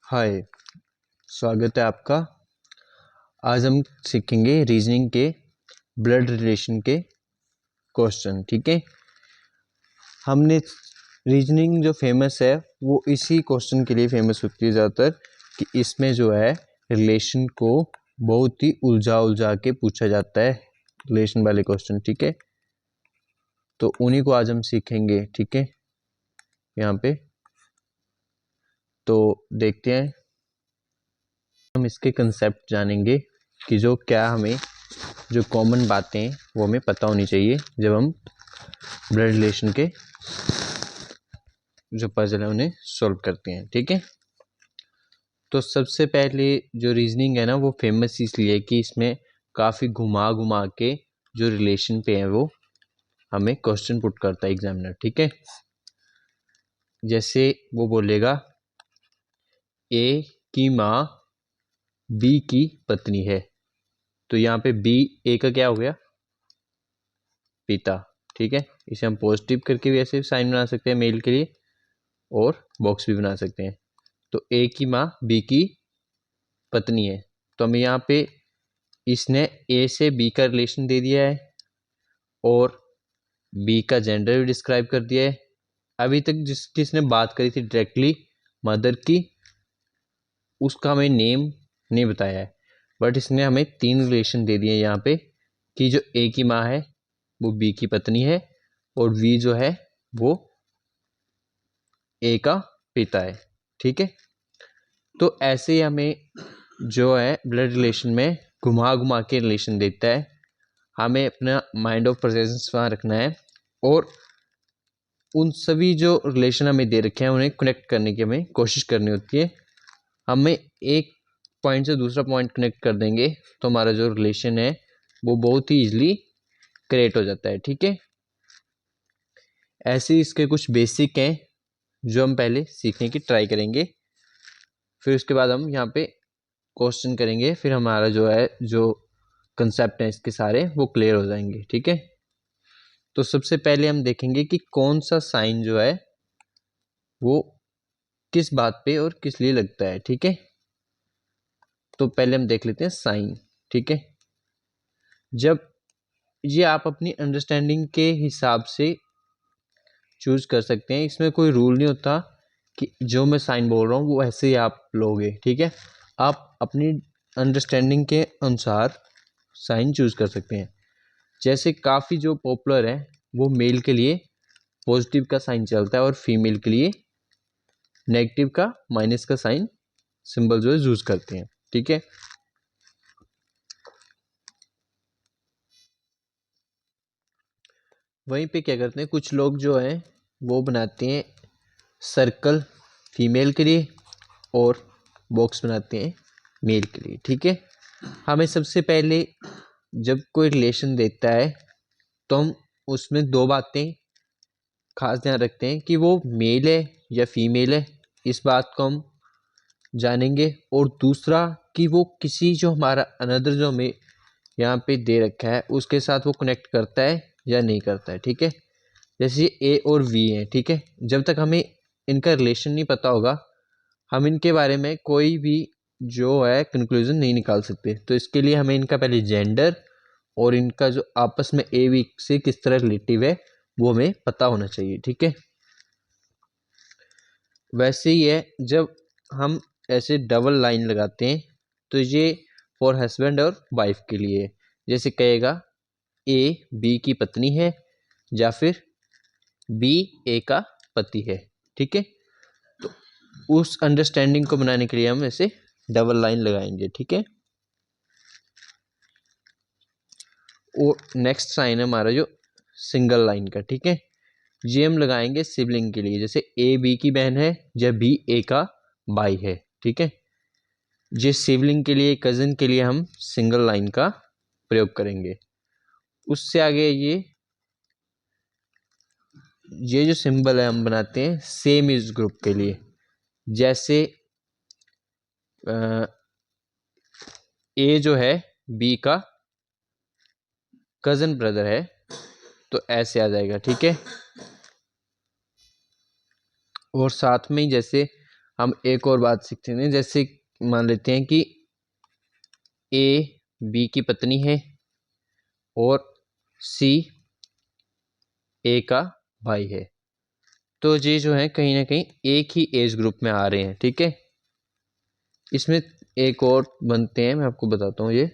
हाय, स्वागत है आपका। आज हम सीखेंगे रीजनिंग के ब्लड रिलेशन के क्वेश्चन। ठीक है, हमने रीजनिंग जो फेमस है वो इसी क्वेश्चन के लिए फेमस होती है ज़्यादातर कि इसमें जो है रिलेशन को बहुत ही उलझा के पूछा जाता है, रिलेशन वाले क्वेश्चन। ठीक है, तो उन्हीं को आज हम सीखेंगे। ठीक है, यहाँ पे तो देखते हैं, हम इसके कंसेप्ट जानेंगे कि जो क्या हमें जो कॉमन बातें हैं वो हमें पता होनी चाहिए जब हम ब्लड रिलेशन के जो पजल है उन्हें सॉल्व करते हैं। ठीक है, तो सबसे पहले जो रीजनिंग है ना वो फेमस इसलिए कि इसमें काफ़ी घुमा के जो रिलेशन पे है वो हमें क्वेश्चन पुट करता है एग्जामिनर। ठीक है, जैसे वो बोलेगा ए की माँ बी की पत्नी है, तो यहाँ पे बी ए का क्या हो गया, पिता। ठीक है, इसे हम पॉजिटिव करके भी ऐसे साइन बना सकते हैं मेल के लिए और बॉक्स भी बना सकते हैं। तो ए की माँ बी की पत्नी है, तो हमें यहाँ पे इसने ए से बी का रिलेशन दे दिया है और बी का जेंडर भी डिस्क्राइब कर दिया है। अभी तक जिसने बात करी थी डायरेक्टली मदर की, उसका हमें नेम नहीं बताया है, बट इसने हमें 3 रिलेशन दे दिए यहाँ पे कि जो ए की माँ है वो बी की पत्नी है और वी जो है वो ए का पिता है। ठीक है, तो ऐसे ही हमें जो है ब्लड रिलेशन में घुमा के रिलेशन देता है, हमें अपना माइंड ऑफ प्रेजेंस वहाँ रखना है और उन सभी जो रिलेशन हमें दे रखे हैं उन्हें कनेक्ट करने की हमें कोशिश करनी होती है। हमें एक पॉइंट से दूसरा पॉइंट कनेक्ट कर देंगे तो हमारा जो रिलेशन है वो बहुत ही इजीली क्रिएट हो जाता है। ठीक है, ऐसे इसके कुछ बेसिक हैं जो हम पहले सीखने की ट्राई करेंगे, फिर उसके बाद हम यहाँ पे क्वेश्चन करेंगे, फिर हमारा जो है जो कंसेप्ट है इसके सारे वो क्लियर हो जाएंगे। ठीक है, तो सबसे पहले हम देखेंगे कि कौन सा साइन जो है वो किस बात पे और किस लिए लगता है। ठीक है, तो पहले हम देख लेते हैं साइन। ठीक है, जब ये आप अपनी अंडरस्टैंडिंग के हिसाब से चूज कर सकते हैं, इसमें कोई रूल नहीं होता कि जो मैं साइन बोल रहा हूँ वो ऐसे ही आप लोगे। ठीक है, आप अपनी अंडरस्टैंडिंग के अनुसार साइन चूज कर सकते हैं। जैसे काफ़ी जो पॉपुलर है वो मेल के लिए पॉजिटिव का साइन चलता है और फीमेल के लिए नेगेटिव का माइनस का साइन सिंबल जो है यूज करते हैं। ठीक है, वहीं पे क्या करते हैं कुछ लोग जो हैं वो बनाते हैं सर्कल फीमेल के लिए और बॉक्स बनाते हैं मेल के लिए। ठीक है, हमें सबसे पहले जब कोई रिलेशन देता है तो हम उसमें 2 बातें खास ध्यान रखते हैं कि वो मेल है या फीमेल है, इस बात को हम जानेंगे। और दूसरा कि वो किसी जो हमारा अनदर जो हमें यहाँ पे दे रखा है उसके साथ वो कनेक्ट करता है या नहीं करता है। ठीक है, जैसे ए और वी है। ठीक है, जब तक हमें इनका रिलेशन नहीं पता होगा हम इनके बारे में कोई भी जो है कंक्लूजन नहीं निकाल सकते। तो इसके लिए हमें इनका पहले जेंडर और इनका जो आपस में ए वी से किस तरह रिलेटिव है वो हमें पता होना चाहिए। ठीक है, वैसे ही है जब हम ऐसे डबल लाइन लगाते हैं तो ये फॉर हस्बैंड और वाइफ के लिए, जैसे कहेगा ए बी की पत्नी है या फिर बी ए का पति है। ठीक है, तो उस अंडरस्टैंडिंग को बनाने के लिए हम ऐसे डबल लाइन लगाएंगे। ठीक है, और नेक्स्ट साइन है हमारा जो सिंगल लाइन का। ठीक है, ये हम लगाएंगे सिबलिंग के लिए, जैसे ए बी की बहन है या बी ए का भाई है। ठीक है, ये सिबलिंग के लिए कजिन के लिए हम सिंगल लाइन का प्रयोग करेंगे। उससे आगे ये जो सिंबल है हम बनाते हैं सेम एज ग्रुप के लिए, जैसे ए जो है बी का कजन ब्रदर है तो ऐसे आ जाएगा। ठीक है, और साथ में ही जैसे हम एक और बात सीखते हैं, जैसे मान लेते हैं कि ए बी की पत्नी है और सी ए का भाई है, तो ये जो है कहीं ना कहीं एक ही एज ग्रुप में आ रहे हैं, ठीक है। इसमें एक और बनते हैं, मैं आपको बताता हूँ। ये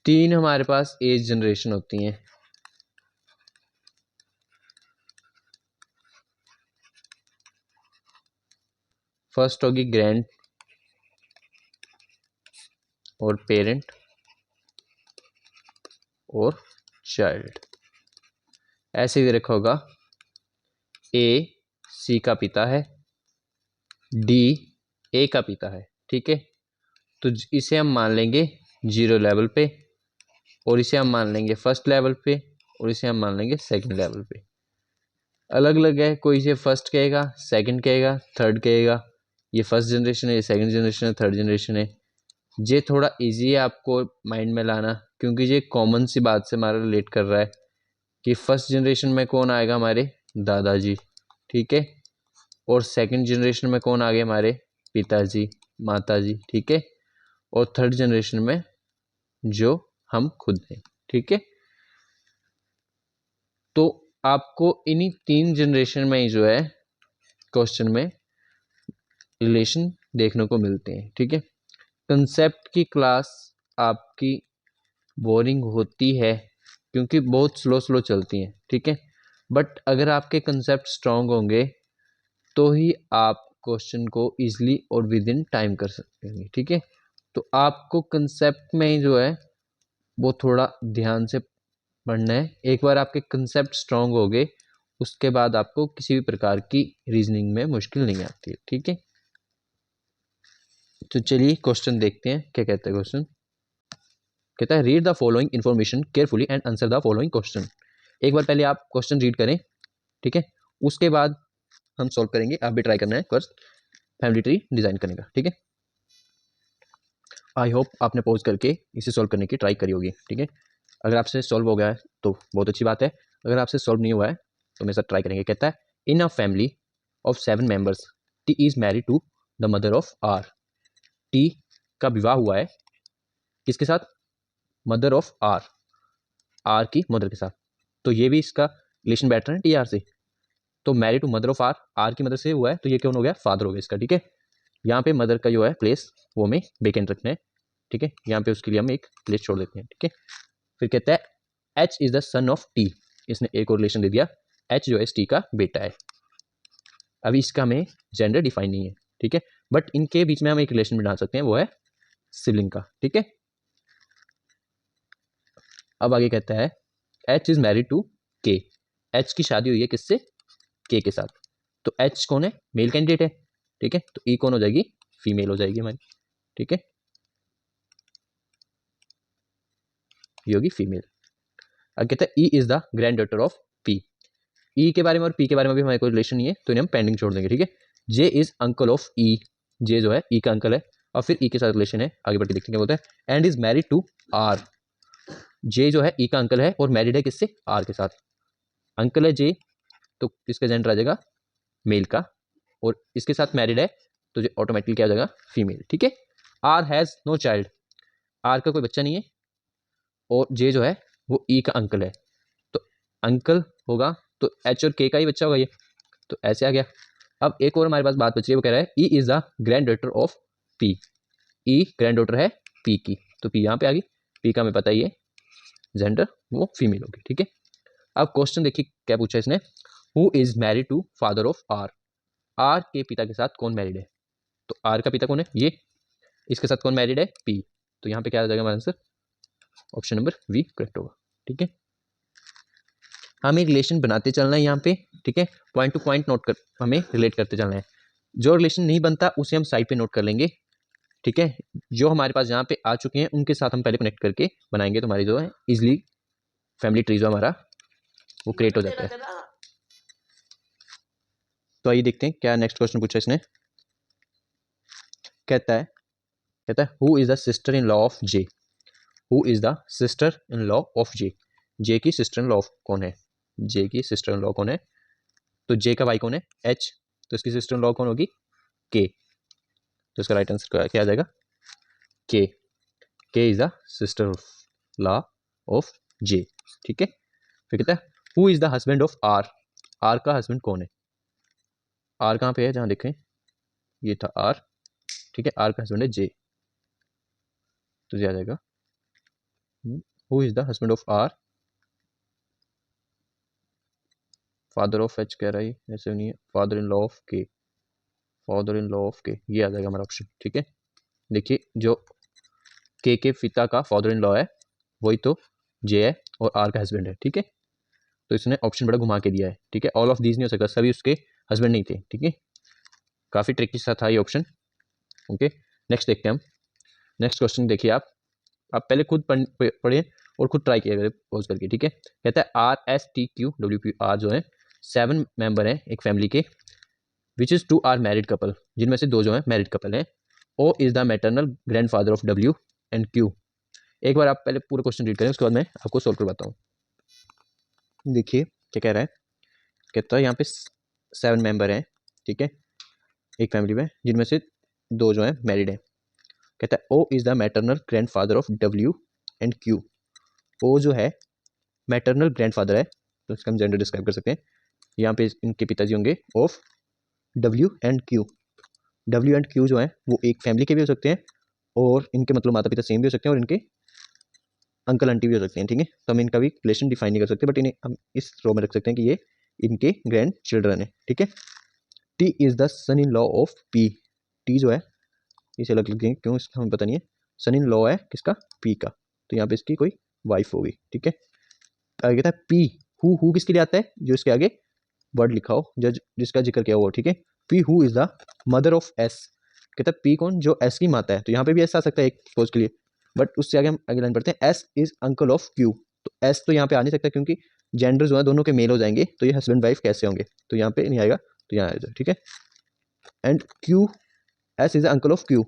3 हमारे पास एज जनरेशन होती हैं। फर्स्ट होगी ग्रैंड और पेरेंट और चाइल्ड। ऐसे ही रखा होगा, ए सी का पिता है, डी ए का पिता है, ठीक है। तो इसे हम मान लेंगे 0 लेवल पे, और इसे हम मान लेंगे फर्स्ट लेवल पे, और इसे हम मान लेंगे सेकंड लेवल पे। अलग अलग है, कोई इसे फर्स्ट कहेगा, सेकंड कहेगा, थर्ड कहेगा। ये फर्स्ट जनरेशन है, ये सेकंड जनरेशन है, थर्ड जनरेशन है। ये थोड़ा इजी है आपको माइंड में लाना, क्योंकि ये कॉमन सी बात से हमारा रिलेट कर रहा है कि फर्स्ट जनरेशन में कौन आएगा, हमारे दादाजी, ठीक है। और सेकंड जनरेशन में कौन आ गए, हमारे पिताजी, माताजी, ठीक है। और थर्ड जनरेशन में जो हम खुद हैं, ठीक है। तो आपको इन्हीं 3 जनरेशन में ही जो है क्वेश्चन में रिलेशन देखने को मिलते हैं, ठीक है। कंसेप्ट की क्लास आपकी बोरिंग होती है क्योंकि बहुत स्लो स्लो चलती हैं, ठीक है। बट अगर आपके कंसेप्ट स्ट्रांग होंगे तो ही आप क्वेश्चन को इजीली और विद इन टाइम कर सकते हैं, ठीक है। तो आपको कंसेप्ट में ही जो है वो थोड़ा ध्यान से पढ़ना है। एक बार आपके कंसेप्ट स्ट्रांग हो गए, उसके बाद आपको किसी भी प्रकार की रीजनिंग में मुश्किल नहीं आती है, ठीक है। तो चलिए क्वेश्चन देखते हैं, क्या कहता है क्वेश्चन। कहता है read the following information carefully and answer the following question. एक बार पहले आप क्वेश्चन रीड करें, ठीक है। उसके बाद हम सॉल्व करेंगे। आप भी ट्राई करना है फर्स्ट फैमिली ट्री डिजाइन करने का, ठीक है। आई होप आपने पॉज करके इसे सॉल्व करने की ट्राई करी होगी, ठीक है। अगर आपसे सॉल्व हो गया है तो बहुत अच्छी बात है, अगर आपसे सॉल्व नहीं हुआ है तो मेरे साथ ट्राई करेंगे। कहता है in a family of 7 members T is married to the mother of R. T का विवाह हुआ है किसके साथ, मदर ऑफ आर, आर की मदर के साथ। तो ये भी इसका रिलेशन बैठ रहा है टी आर से। तो married to mother of R, R की मदर से हुआ है, तो ये कौन हो गया, फादर हो गया इसका, ठीक है। यहाँ पे मदर का जो है प्लेस वो हमें वेकेंट रखना है, ठीक है। यहाँ पे उसके लिए हम एक प्लेस छोड़ देते हैं, ठीक है। फिर कहता है H is the son of T, इसने एक और रिलेशन दे दिया, एच जो है टी का बेटा है। अभी इसका हमें जेंडर डिफाइन नहीं है, ठीक है। बट इनके बीच में हम एक रिलेशन बना सकते हैं, वो है सिबलिंग का, ठीक है। अब आगे कहता है एच इज मैरिड टू के, एच की शादी हुई है किससे, के के साथ। तो एच कौन है, मेल कैंडिडेट है, ठीक है। तो ई कौन हो जाएगी, फीमेल हो जाएगी हमारी, ठीक है। ये होगी फीमेल। अब कहता है E is the granddaughter of P. E के बारे में और पी के बारे में भी हमारे कोई रिलेशन नहीं है, तो इन्हें हम पेंडिंग छोड़ देंगे, ठीक है। जे इज अंकल ऑफ ई, जे जो है ई का अंकल है, और फिर ई के साथ रिलेशन है, आगे बढ़ के देखते हैं क्या बोलता है। And is married to R, J जो है ई का अंकल है और मैरिड है किससे, आर के साथ। अंकल है जे, तो इसका जेंडर आ जाएगा मेल का, और इसके साथ मैरिड है तो जो ऑटोमेटिकली क्या आ जाएगा, फीमेल, ठीक है। R has no child, R का कोई बच्चा नहीं है, और जे जो है वो ई का अंकल है, तो अंकल होगा तो एच और के का ही बच्चा होगा ये, तो ऐसे आ गया। अब एक और हमारे पास बात बच रही है, वो कह रहा है E is the granddaughter of P, E grand daughter है पी की, तो पी यहाँ पे आ गई। पी का हमें पता ही है जेंडर वो फीमेल होगी, ठीक है। अब क्वेश्चन देखिए क्या पूछा इसने, who is married to father of R, R के पिता के साथ कौन मैरिड है। तो आर का पिता कौन है, ये, इसके साथ कौन मैरिड है, पी। तो यहाँ पे क्या आ जाएगा हमारा answer, option number V correct होगा, ठीक है। हमें रिलेशन बनाते चलना है यहाँ पे, ठीक है। पॉइंट टू पॉइंट नोट कर हमें रिलेट करते चलना है, जो रिलेशन नहीं बनता उसे हम साइड पे नोट कर लेंगे, ठीक है। जो हमारे पास यहाँ पे आ चुके हैं उनके साथ हम पहले कनेक्ट करके बनाएंगे, तो हमारी जो है इजिली फैमिली ट्री जो हमारा वो क्रिएट हो जाता है। तो आइए देखते हैं क्या नेक्स्ट क्वेश्चन पूछा इसने। कहता है who is the sister in law of J, who is the sister in law of J, J की सिस्टर इन लॉ कौन है, जे की सिस्टर इन लॉ कौन है। तो जे का भाई कौन है, एच, तो इसकी सिस्टर इन लॉ कौन होगी? के। तो इसका राइट आंसर क्या आ जाएगा? K. K is the sister law of J. ठीक है, फिर कहता है who is the husband of R. R का हस्बैंड कौन है? आर कहाँ पे है? जहाँ देखें ये था आर। ठीक है, आर का हस्बैंड है जे, तो जे आ जाएगा who is the husband of R. Father of H कह रहा है, ऐसे नहीं है, father in law of K. Father in law of K, ये आ जाएगा हमारा ऑप्शन। ठीक है, देखिए जो के पिता का फादर इन लॉ है वही तो जे है और आर का हस्बैंड है। ठीक है, तो इसने ऑप्शन बड़ा घुमा के दिया है। ठीक है, ऑल ऑफ दीज नहीं हो सकता, सभी उसके हस्बैंड नहीं थे। ठीक है, काफी ट्रिकी सा था ये ऑप्शन। ओके, नेक्स्ट देखते हैं हम। नेक्स्ट क्वेश्चन देखिए आप पहले खुद पढ़िए और खुद ट्राई किया पोज करके। ठीक है, कहता है R S T Q W P R जो है 7 मेंबर हैं एक फैमिली के, which is 2 are married couple, जिनमें से 2 जो है मैरिड कपल हैं। O is the maternal grandfather of W and Q. एक बार आप पहले पूरा क्वेश्चन रीड करें, उसके बाद मैं आपको सोल्व करवाता हूँ। देखिए क्या कह रहा है, कहता है यहाँ पे 7 मेंबर हैं। ठीक है, एक फैमिली में, जिनमें से 2 जो है मैरिड है। कहता है O is the maternal grandfather of W and Q. O जो है मैटरनल ग्रैंडफादर है, तो इसका हम जेंडर डिस्क्राइब कर सकते हैं। यहाँ पे इनके पिताजी होंगे of W and Q. W and Q जो है वो एक फैमिली के भी हो सकते हैं, और इनके मतलब माता पिता सेम भी हो सकते हैं, और इनके अंकल आंटी भी हो सकते हैं। ठीक है, तो हम इनका भी रिलेशन डिफाइन नहीं कर सकते, बट इन्हें हम इस रो में रख सकते हैं कि ये इनके ग्रैंड चिल्ड्रन है। ठीक है, T is the son in law of P. T जो है इसे अलग लिख देंगे, क्यों इसका हमें पता नहीं है। सन इन लॉ है किसका? पी का, तो यहाँ पे इसकी कोई वाइफ होगी। ठीक है, आगे कहता है पी। हु किसके लिए आता है? जो इसके आगे वर्ड लिखा हो, जो जिसका जिक्र किया हुआ हो। ठीक है, P who is the mother of S. कहता है पी कौन? जो एस की माता है, तो यहाँ पे भी एस आ सकता है एक सपोज के लिए, बट उससे आगे हम अगली लाइन पढ़ते हैं S is uncle of Q. तो एस तो यहाँ पे आ नहीं सकता, क्योंकि जेंडर जो है दोनों के मेल हो जाएंगे, तो ये हस्बैंड वाइफ कैसे होंगे? तो यहाँ पे नहीं आएगा, तो यहाँ आएगा। ठीक है, and Q, S is the uncle of Q.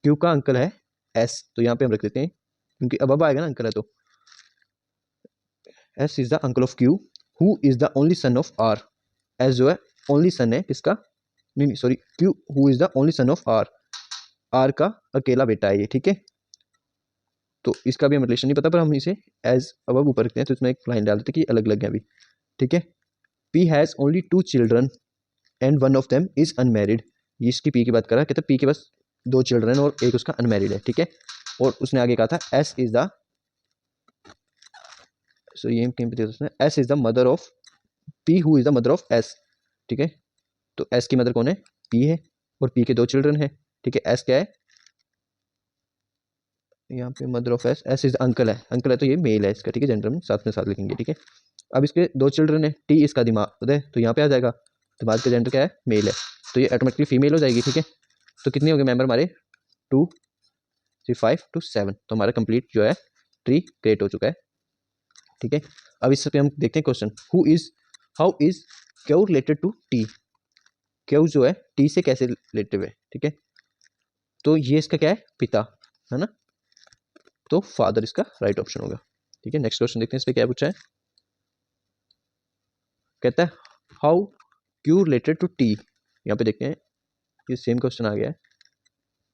Q का अंकल है एस, तो यहाँ पे हम रख देते हैं, क्योंकि अब आएगा ना अंकल है तो। S is the uncle of Q. Who is the only son of R. S जो है ओनली सन है किसका? नहीं sorry, Q who is the only son of R. R का अकेला बेटा है ये। ठीक है, तो इसका भी हमें रिलेशन नहीं पता, पर हम इसे एज अब ऊपर रखते हैं, तो इसमें एक लाइन डाल देते हैं कि अलग अलग है अभी। ठीक है, P has only 2 children and one of them is unmarried. ये इसकी पी की बात कर रहा है, कहता है पी के पास 2 चिल्ड्रन और एक उसका अनमैरिड है। ठीक है, और उसने आगे कहा था एस इज द, सो ये कहीं पे उसने S is the mother of P who is the mother of S. ठीक है, तो एस की मदर कौन है? पी है, और पी के 2 चिल्ड्रन है। ठीक है, एस क्या है यहाँ पे? Mother of S. S is uncle है तो ये मेल है इसका। ठीक है, जेंडर हम साथ में साथ लिखेंगे। ठीक है, अब इसके 2 चिल्ड्रन है, टी इसका दिमाग है, तो यहाँ पे आ जाएगा दिमाग का जेंडर क्या है? मेल है, तो ये ऑटोमेटिकली फीमेल हो जाएगी। ठीक है, तो कितने हो गए मेंबर हमारे? 2 3 5 to 7, तो हमारा कंप्लीट जो है ट्री क्रिएट हो चुका है। ठीक है, अब इस पे हम देखते हैं question, how is Q related to T. Q जो है टी से कैसे रिलेटेड है? ठीक है, तो ये इसका क्या है? पिता है ना, तो फादर इसका राइट ऑप्शन होगा। ठीक है, नेक्स्ट क्वेश्चन देखते हैं इस पे क्या पूछा है। कहता है how Q related to T. यहाँ पे देखते हैं ये सेम क्वेश्चन आ गया है।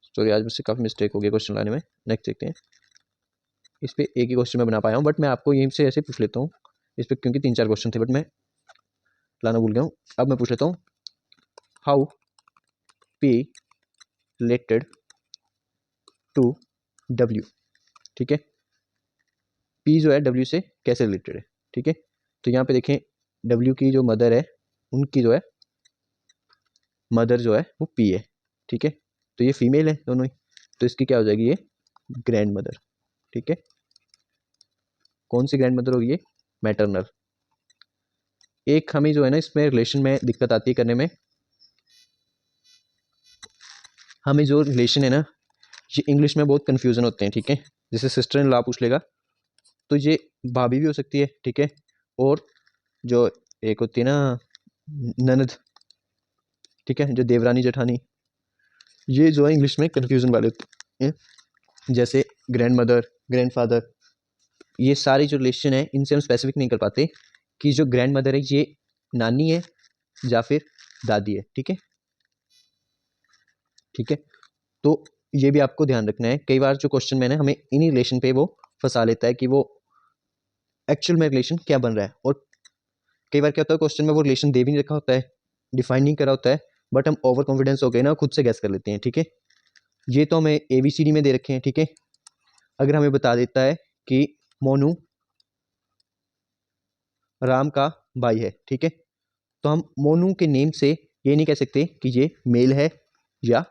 सॉरी, आज मुझसे काफी मिस्टेक हो गया क्वेश्चन लाने में। नेक्स्ट देखते हैं, इस पे एक ही क्वेश्चन मैं बना पाया हूँ, बट मैं आपको यहीं से ऐसे पूछ लेता हूँ इस पे, क्योंकि 3-4 क्वेश्चन थे बट मैं लाना भूल गया हूँ। अब मैं पूछ लेता हूँ how P related to W. ठीक है, पी जो है डब्ल्यू से कैसे रिलेटेड है? ठीक है, तो यहाँ पे देखें डब्ल्यू की जो मदर है, उनकी जो है मदर जो है वो पी है। ठीक है, तो ये फीमेल है दोनों ही, तो इसकी क्या हो जाएगी? ये ग्रैंड मदर। ठीक है, कौन सी ग्रैंड मदर होगी? ये मैटरनल। एक हमें जो है ना इसमें रिलेशन में दिक्कत आती है करने में, हमें जो रिलेशन है ना ये इंग्लिश में बहुत कंफ्यूजन होते हैं। ठीक है, जैसे सिस्टर इन लॉ पूछ लेगा तो ये भाभी भी हो सकती है। ठीक है, और जो एक होती है ना ननद, ठीक है, जो देवरानी जेठानी, ये जो है इंग्लिश में कंफ्यूजन वाले होते हैं। जैसे ग्रैंड मदर, ग्रैंड फादर, ये सारे जो रिलेशन है इनसे हम स्पेसिफिक नहीं कर पाते कि जो ग्रैंड मदर है ये नानी है या फिर दादी है। ठीक है, ठीक है। तो ये भी आपको ध्यान रखना है, कई बार जो क्वेश्चन में ना हमें इन्हीं रिलेशन पे वो फंसा लेता है कि वो एक्चुअल में रिलेशन क्या बन रहा है, और कई बार क्या होता है क्वेश्चन में वो रिलेशन दे भी नहीं रखा होता है, डिफाइन नहीं करा होता है, बट हम ओवर कॉन्फिडेंस हो गए ना, खुद से गैस कर लेते हैं। ठीक है, ये तो हमें ABCD में दे रखे हैं। ठीक है, अगर हमें बता देता है कि मोनू राम का भाई है, ठीक है, तो हम मोनू के नेम से ये नहीं कह सकते कि ये मेल है या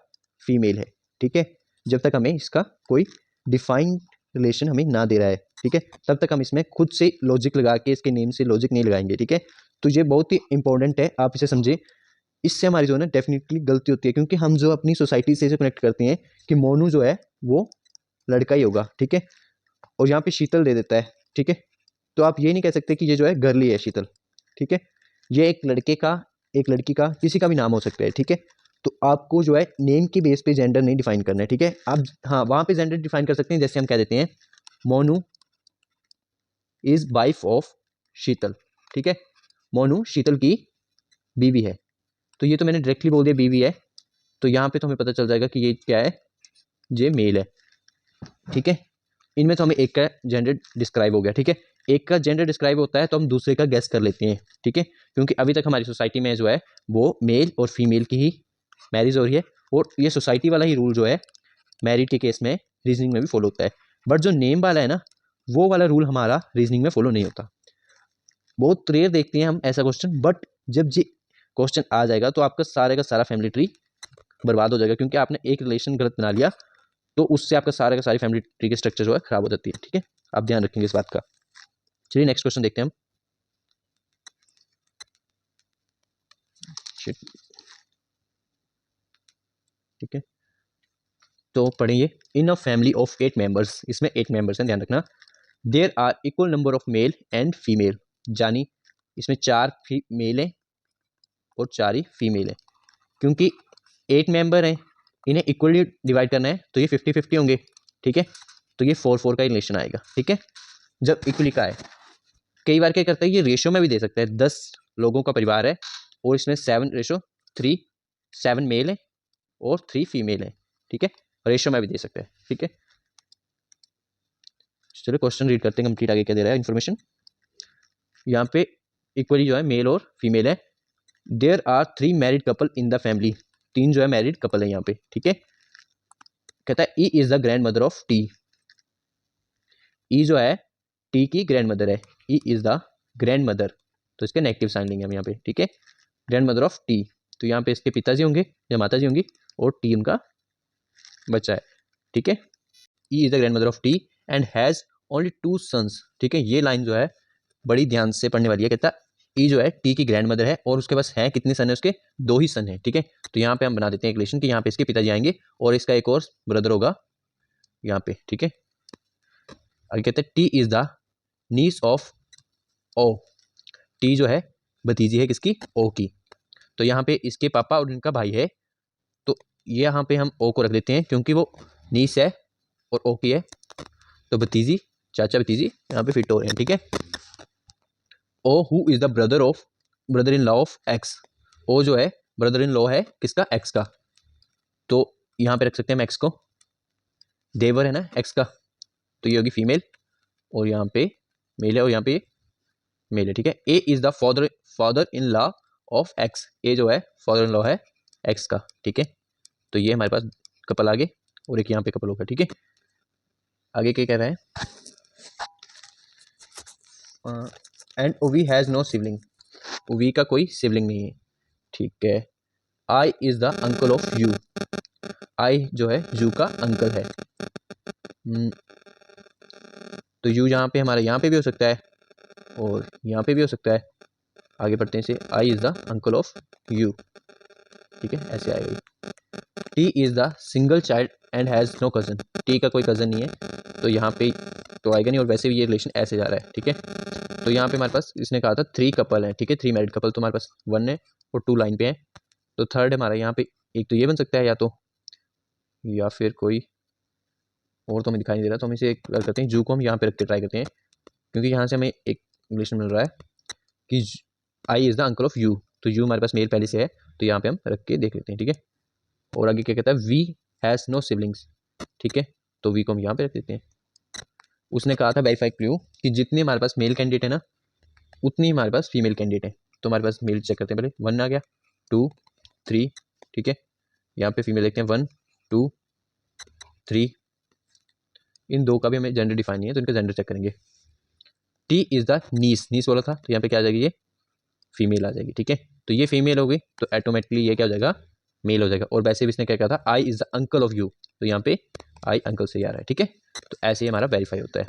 फीमेल है। ठीक है, जब तक हमें इसका कोई डिफाइंड रिलेशन हमें ना दे रहा है। ठीक है, तब तक हम इसमें खुद से लॉजिक लगा के इसके नेम से लॉजिक नहीं लगाएंगे। ठीक है, तो ये बहुत ही इंपॉर्टेंट है, आप इसे समझे। इससे हमारी जो है ना डेफिनेटली गलती होती है, क्योंकि हम जो अपनी सोसाइटी से इसे कनेक्ट करते हैं कि मोनू जो है वो लड़का ही होगा। ठीक है, और यहाँ पे शीतल दे देता है। ठीक है, तो आप ये नहीं कह सकते कि ये जो है गर्ली है शीतल। ठीक है, ये एक लड़के का, एक लड़की का, किसी का भी नाम हो सकता है। ठीक है, तो आपको जो है नेम की बेस पे जेंडर नहीं डिफाइन करना है। ठीक है, आप हाँ वहाँ पे जेंडर डिफाइन कर सकते हैं, जैसे हम कह देते हैं मोनू इज वाइफ ऑफ शीतल। ठीक है, मोनू शीतल की बीवी है, तो ये तो मैंने डायरेक्टली बोल दिया बीवी है, तो यहाँ पे तो हमें पता चल जाएगा कि ये क्या है, ये मेल है। ठीक है, इनमें तो हमें एक का जेंडर डिस्क्राइब हो गया। ठीक है, एक का जेंडर डिस्क्राइब होता है तो हम दूसरे का गेस कर लेते हैं। ठीक है, क्योंकि अभी तक हमारी सोसाइटी में जो है वो मेल और फीमेल की ही मैरिज हो रही है, और ये सोसाइटी वाला ही रूल जो है मैरिड के केस में रीजनिंग में भी फॉलो होता है। बट जो नेम वाला है ना, वो वाला रूल हमारा रीजनिंग में फॉलो नहीं होता। बहुत रेयर देखते हैं हम ऐसा क्वेश्चन, बट जब ये क्वेश्चन आ जाएगा तो आपका सारे का सारा फैमिली ट्री बर्बाद हो जाएगा, क्योंकि आपने एक रिलेशन गलत बना लिया, तो उससे आपका सारे का सारी फैमिली ट्री की स्ट्रक्चर जो है खराब हो जाती है। ठीक है, आप ध्यान रखेंगे इस बात का। चलिए नेक्स्ट क्वेश्चन देखते हैं हम। ठीक है, तो पढ़िए, in a family of 8 members, इसमें 8 मेंबर्स हैं, ध्यान रखना। There are equal number of male and female, यानी इसमें 4 मेल हैं और 4 ही फीमेल है। क्योंकि 8 मेंबर हैं, इन्हें इक्वली डिवाइड करना है, तो ये 50-50 होंगे। ठीक है, तो ये 4-4 का रिलेशन आएगा। ठीक है, जब इक्वली का है, कई बार क्या करता है ये रेशो में भी दे सकता है, 10 लोगों का परिवार है और इसमें 7:3, 7 मेल है और 3 फीमेल है। ठीक है, रेशो में भी दे सकता है। ठीक है, चलो क्वेश्चन रीड करते हैं कंप्लीट, आगे क्या दे रहा है इन्फॉर्मेशन। यहाँ पे इक्वली जो है मेल और फीमेल है। There are 3 married couple in the family, 3 जो है मैरिड कपल है यहाँ पे। ठीक है, कहता है E is the grandmother of T, E जो है टी की ग्रैंड मदर है, E is the grandmother, तो इसके नेगेटिव साइन लेंगे हम यहाँ पे। ठीक है, ग्रैंड मदर ऑफ टी, तो यहाँ पे इसके पिताजी होंगे या माताजी होंगी, और टी उनका बच्चा है। ठीक है, E is the grandmother of T and has only 2 sons. ठीक है, ये लाइन जो है बड़ी ध्यान से पढ़ने वाली है। कहता है ई जो है टी की ग्रैंड मदर है और उसके पास है कितने सन है, उसके 2 ही सन है। ठीक है, तो यहाँ पे हम बना देते हैं एक रिलेशन कि यहाँ पे इसके पिताजी आएंगे और इसका एक और ब्रदर होगा यहाँ पे। ठीक है, आगे कहते हैं T is the niece of O, T जो है भतीजी है किसकी, ओ की, तो यहाँ पे इसके पापा और इनका भाई है, तो ये यहाँ पे हम ओ को रख देते हैं क्योंकि वो नीस है और ओ की है, तो भतीजी, चाचा भतीजी यहाँ पे फिट हो रहे हैं। ठीक है, O who is the brother in law of X, O जो है ब्रदर इन लॉ है किसका, एक्स का, तो यहाँ पे रख सकते हैं हम एक्स को, देवर है ना एक्स का, तो ये होगी फीमेल, और यहाँ पे मेल है और यहाँ पे मेल है। ठीक है, A is the father in law of X, A जो है फादर इन लॉ है एक्स का। ठीक है, तो ये हमारे पास कपल आगे और एक यहाँ पे कपल होगा। ठीक है, आगे क्या कह रहा है, एंड ओवी हैज नो सिबलिंग, ओवी का कोई सिबलिंग नहीं है। ठीक है, I is the uncle of U, I जो है यू का अंकल है। तो यू यहाँ पे हमारा यहाँ पे भी हो सकता है और यहाँ पे भी हो सकता है। आगे बढ़ते हैं इसे, I is the uncle of U. ठीक है, ऐसे आएगा। T is the single child and has no cousin, T का कोई कजन नहीं है, तो यहाँ पे तो आएगा नहीं, और वैसे भी ये रिलेशन ऐसे जा रहा है। ठीक है, तो यहाँ पे हमारे पास इसने कहा था 3 कपल है। ठीक है, 3 मैरिड कपल, तो हमारे पास 1 है और 2 लाइन पे है, तो थर्ड हमारा यहाँ पे एक तो ये बन सकता है, या फिर कोई और तो हमें दिखाई नहीं दे रहा, तो हम इसे एक करते हैं, जू को हम यहाँ पे रखते ट्राई करते हैं, क्योंकि यहाँ से हमें एक रिलेशन मिल रहा है कि I is the uncle of U, तो यू हमारे पास मेल पहले से है, तो यहाँ पे हम रख के देख लेते हैं, ठीक है। और आगे क्या कहता है, वी हैज़ नो सिबलिंग्स, ठीक है, तो वी को हम यहाँ पे रख देते हैं। उसने कहा था वेरीफाई क्लू कि जितने हमारे पास मेल कैंडिडेट है ना, उतनी हमारे पास फीमेल कैंडिडेट है। तो हमारे पास मेल चेक करते हैं, पहले 1 आ गया, 2 3, ठीक है। यहाँ पे फीमेल देखते हैं 1 2 3, इन दो का भी हमें जेंडर डिफाइन नहीं है, तो इनका जेंडर चेक करेंगे। टी इज द नीस, नीस बोला था, तो यहाँ पे क्या आ जाएगी, ये फीमेल आ जाएगी, ठीक है। तो ये फीमेल हो गई, तो ऑटोमेटिकली ये क्या हो जाएगा, मेल हो जाएगा। और वैसे भी इसने क्या कहा था, I is the uncle of U, तो यहाँ पे आई अंकल से ही आ रहा है, ठीक है। तो ऐसे ही हमारा वेरीफाई होता है,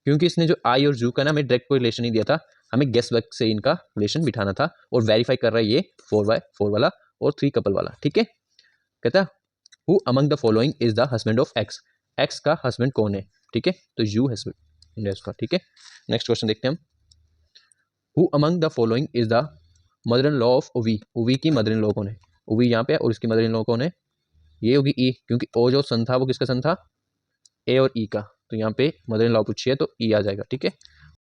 क्योंकि इसने जो आई और यू का ना हमें डायरेक्ट कोई रिलेशन नहीं दिया था, हमें गेस वर्क से इनका रिलेशन बिठाना था। और वेरीफाई कर रहा है ये 4x4 वाला और 3 कपल वाला, ठीक है। कहता who among the following is the husband of x, x का हस्बैंड कौन है, ठीक है। तो यू हस्बैंड है उसका, ठीक है। नेक्स्ट क्वेश्चन देखते हैं हम, who among the following is the mother in law of ओवी, ओवी की मदर इन लॉ कौन है, ओवी यहाँ पे है और इसकी मदर इन लॉ कौन है, ये होगी ई, क्योंकि ओ जो सन था वो किसका सन था, ए और ई का, तो यहाँ पे मदर इन लॉ पूछी है तो ई आ जाएगा, ठीक है।